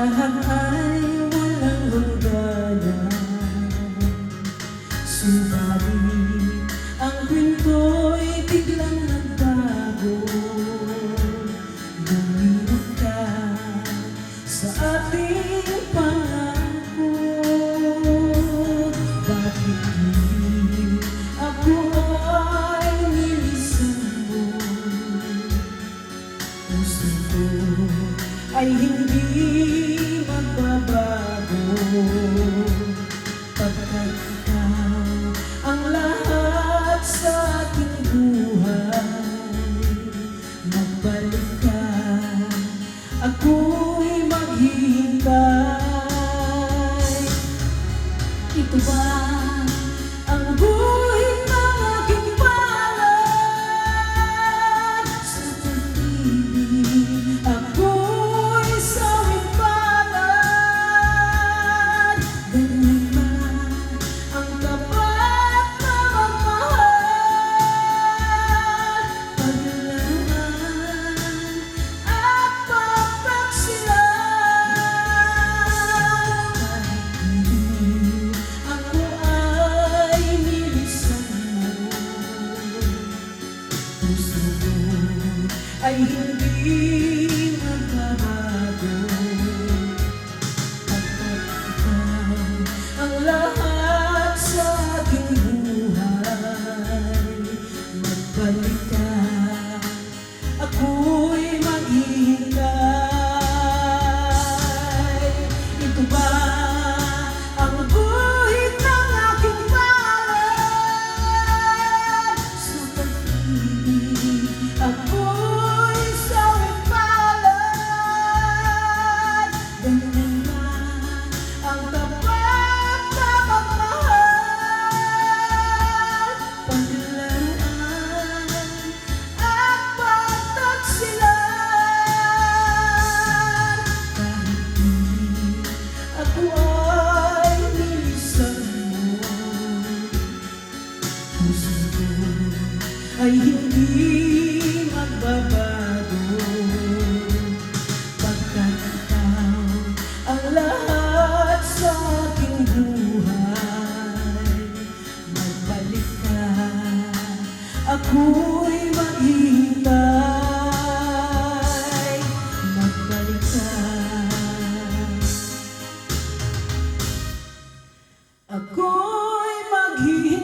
lahat ay walang hangganan. Subalit ang kwento'y biglang nagbago. Luminap ka sa ating pangako. Bakit di ako ay nilisan mo? Puso ko ay hindi magbabago, pagkat ikaw ang lahat sa aking buhay. Magbalik ka, ako'y maghihintay. Ito ba ang buhay ng aking palad? Sa pag-ibig ako'y sawing palad. Ganyan ba ang tapat na magmahal? Paglaruan at pagtaksilan. Kahit hindi ako ay nilisan mo, puso ko ay hindi magbabago, pagkat ikaw ang lahat sa aking buhay. Magbalik ka, ako'y maghihintay. Ito ba ang guhit ng aking palad? Sa pag-ibig ako'y sawing palad. Ganyan na ang tapat na pagmahal, paglaruan at pagtaksilan. Kahit hindi ako ay nilisan mo, puso ko ay hindi magbabago, pagkat ikaw ang lahat sa aking buhay. Magbalik ka, ako'y maghihintay. Magbalik ka, ako'y maghihintay.